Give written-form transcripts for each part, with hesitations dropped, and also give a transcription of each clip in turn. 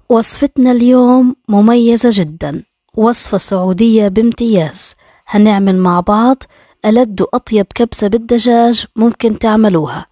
وصفتنا اليوم مميزة جدا، وصفة سعودية بامتياز. هنعمل مع بعض ألذ وأطيب كبسة بالدجاج ممكن تعملوها،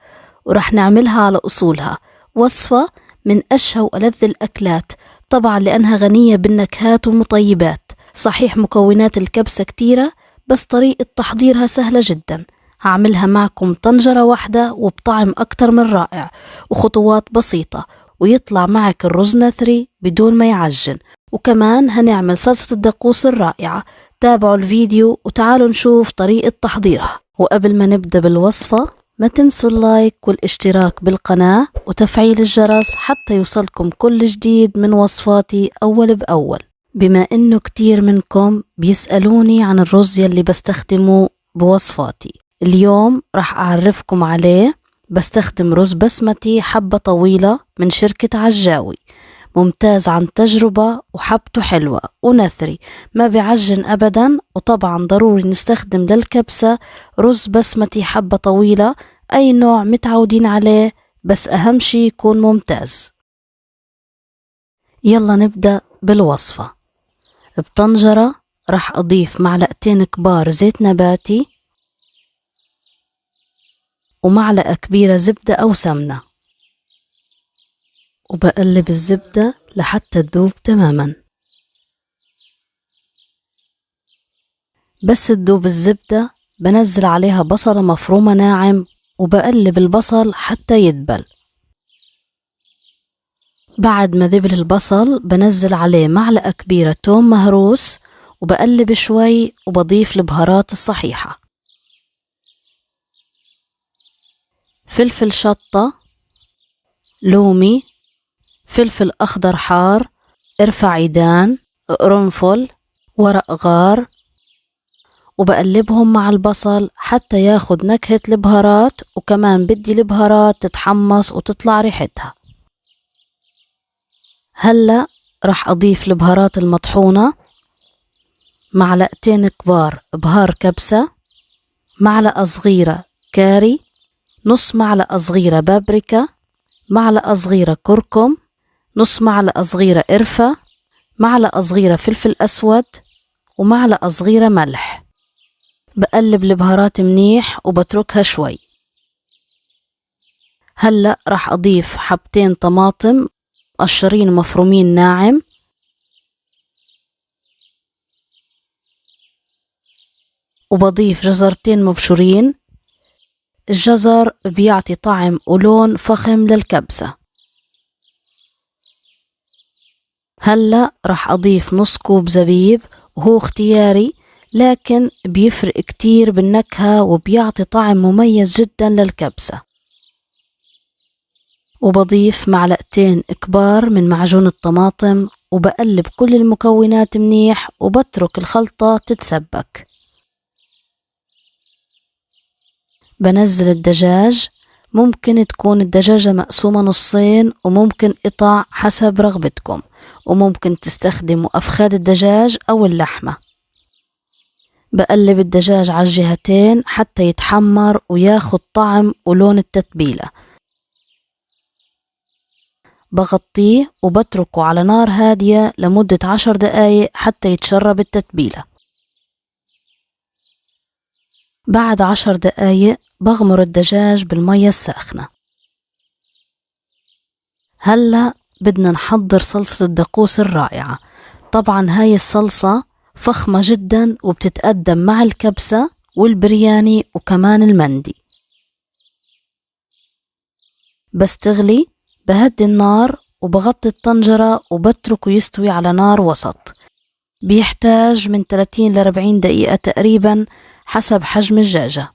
ورح نعملها على أصولها. وصفة من أشهى وألذ الأكلات طبعا لأنها غنية بالنكهات ومطيبات. صحيح مكونات الكبسة كتيرة بس طريقة تحضيرها سهلة جدا. هعملها معكم طنجرة واحدة وبطعم أكتر من رائع، وخطوات بسيطة، ويطلع معك الرز نثري بدون ما يعجن. وكمان هنعمل صلصة الدقوس الرائعة. تابعوا الفيديو وتعالوا نشوف طريقة تحضيرها. وقبل ما نبدأ بالوصفة ما تنسوا اللايك والاشتراك بالقناة وتفعيل الجرس حتى يوصلكم كل جديد من وصفاتي أول بأول. بما إنه كتير منكم بيسألوني عن الرز يلي بستخدمه بوصفاتي، اليوم رح أعرفكم عليه. بستخدم رز بسمتي حبة طويلة من شركة عجاوي، ممتاز عن تجربة وحبته حلوة ونثري ما بيعجن أبدا. وطبعا ضروري نستخدم للكبسة رز بسمتي حبة طويلة، أي نوع متعودين عليه، بس أهم شي يكون ممتاز. يلا نبدأ بالوصفة. بطنجرة رح أضيف معلقتين كبار زيت نباتي ومعلقة كبيرة زبدة أو سمنة، وبقلب الزبدة لحتى تذوب تماما. بس تذوب الزبدة بنزل عليها بصلة مفرومة ناعم وبقلب البصل حتى يدبل. بعد ما ذبل البصل بنزل عليه معلقة كبيرة توم مهروس وبقلب شوي وبضيف البهارات الصحيحة: فلفل شطة، لومي، فلفل أخضر حار، قرفة عيدان، قرنفل، ورق غار، وبقلبهم مع البصل حتى ياخد نكهة البهارات. وكمان بدي البهارات تتحمص وتطلع ريحتها. هلأ رح أضيف البهارات المطحونة: معلقتين كبار بهار كبسة، معلقة صغيرة كاري، نص معلقة صغيرة بابريكا، معلقة صغيرة كركم، نص معلقة صغيرة قرفة، معلقة صغيرة فلفل أسود، ومعلقة صغيرة ملح. بقلب البهارات منيح وبتركها شوي. هلأ رح أضيف حبتين طماطم مقشرين مفرومين ناعم، وبضيف جزرتين مبشورين. الجزر بيعطي طعم ولون فخم للكبسة. هلأ رح أضيف نص كوب زبيب، وهو اختياري لكن بيفرق كتير بالنكهة وبيعطي طعم مميز جدا للكبسة. وبضيف معلقتين كبار من معجون الطماطم وبقلب كل المكونات منيح وبترك الخلطة تتسبك. بنزل الدجاج، ممكن تكون الدجاجة مقسومة نصين وممكن قطع حسب رغبتكم، وممكن تستخدموا أفخاد الدجاج أو اللحمة. بقلب الدجاج على الجهتين حتى يتحمر وياخد طعم ولون التتبيلة. بغطيه وبتركه على نار هادية لمدة 10 دقايق حتى يتشرب التتبيلة. بعد 10 دقايق بغمر الدجاج بالمية الساخنة. هلأ بدنا نحضر صلصة الدقوس الرائعة. طبعا هاي الصلصة فخمة جدا وبتتقدم مع الكبسة والبرياني وكمان المندي. بس تغلي بهدي النار وبغطي الطنجرة وبتركه يستوي على نار وسط. بيحتاج من 30 ل 40 دقيقة تقريبا حسب حجم الدجاجة.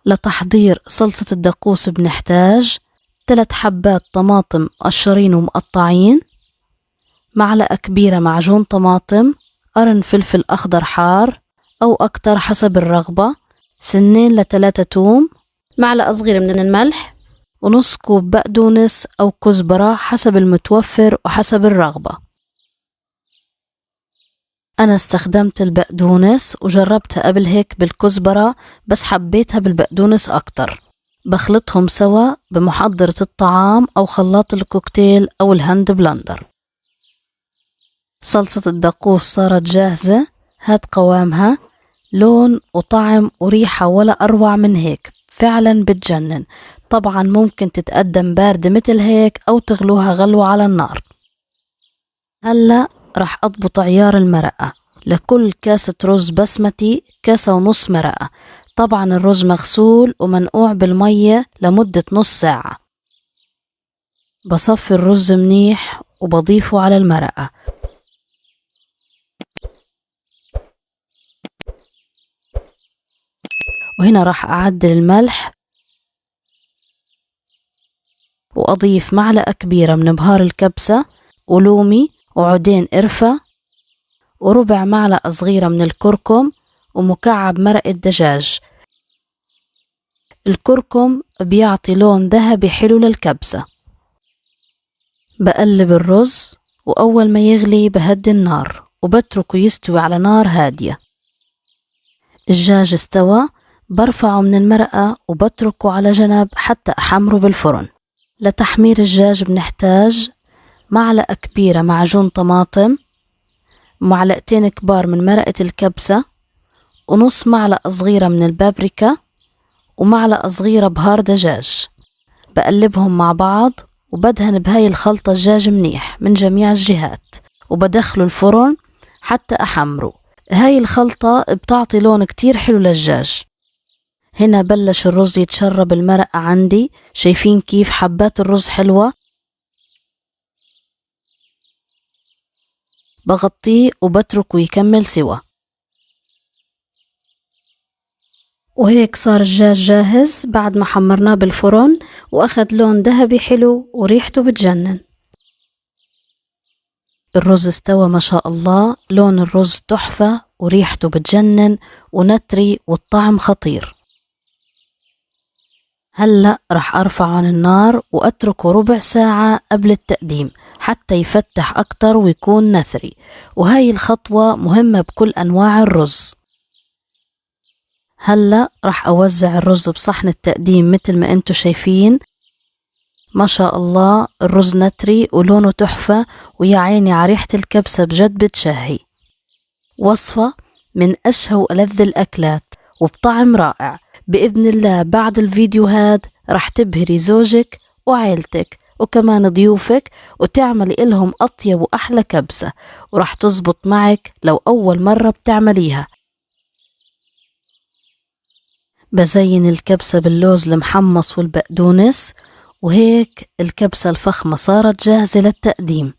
لتحضير صلصة الدقوس بنحتاج 3 حبات طماطم مقشرين ومقطعين، معلقة كبيرة معجون طماطم، قرن فلفل أخضر حار أو أكتر حسب الرغبة، 2 ل 3 توم، معلقة صغيرة من الملح، ونص كوب بقدونس أو كزبرة حسب المتوفر وحسب الرغبة. أنا استخدمت البقدونس وجربتها قبل هيك بالكزبرة بس حبيتها بالبقدونس أكتر. بخلطهم سوا بمحضرة الطعام أو خلاط الكوكتيل أو الهاند بلندر. صلصة الدقوس صارت جاهزة، هاد قوامها، لون وطعم وريحة ولا أروع من هيك، فعلا بتجنن. طبعا ممكن تتقدم باردة مثل هيك أو تغلوها غلوة على النار. هلأ رح أضبط عيار المرقة. لكل كاسة رز بسمتي 1.5 مرقة. طبعا الرز مغسول ومنقوع بالمية لمدة نص ساعة. بصفي الرز منيح وبضيفه على المرقة، وهنا راح أعدل الملح وأضيف معلقة كبيرة من بهار الكبسة ولومي وعودين قرفة وربع معلقة صغيرة من الكركم ومكعب مرقة دجاج. الكركم بيعطي لون ذهبي حلو للكبسة. بقلب الرز وأول ما يغلي بهدي النار وبتركه يستوي على نار هادية. الدجاج استوى، برفعه من المرقة وبتركه على جنب حتى أحمره بالفرن. لتحمير الدجاج بنحتاج معلقة كبيرة معجون طماطم، معلقتين كبار من مرقة الكبسة، ونص معلقة صغيرة من البابريكا، ومعلقة صغيرة بهار دجاج. بقلبهم مع بعض وبدهن بهاي الخلطة الدجاج منيح من جميع الجهات وبدخله الفرن حتى أحمره. هاي الخلطة بتعطي لون كتير حلو للدجاج. هنا بلش الرز يتشرب المرقة عندي، شايفين كيف حبات الرز حلوة؟ بغطيه وبتركه يكمل سوا. وهيك صار الدجاج جاهز بعد ما حمرناه بالفرن وأخذ لون ذهبي حلو وريحته بتجنن. الرز استوى ما شاء الله، لون الرز تحفة وريحته بتجنن ونتري والطعم خطير. هلأ رح أرفعه عن النار وأتركه ربع ساعة قبل التقديم حتى يفتح أكتر ويكون نثري، وهاي الخطوة مهمة بكل أنواع الرز. هلأ رح أوزع الرز بصحن التقديم مثل ما انتو شايفين. ما شاء الله الرز نتري ولونه تحفة، ويا عيني عريحة الكبسة بجد بتشهي. وصفة من أشهى وألذ الأكلات وبطعم رائع. بإذن الله بعد الفيديو هاد رح تبهري زوجك وعائلتك وكمان ضيوفك وتعملي إلهم أطيب وأحلى كبسة، ورح تزبط معك لو أول مرة بتعمليها. بزين الكبسة باللوز المحمص والبقدونس، وهيك الكبسة الفخمة صارت جاهزة للتقديم.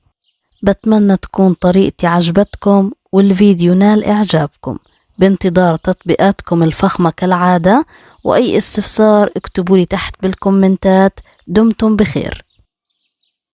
بتمنى تكون طريقتي عجبتكم والفيديو نال إعجابكم. بانتظار تطبيقاتكم الفخمة كالعادة، وأي استفسار اكتبوا لي تحت بالكومنتات. دمتم بخير.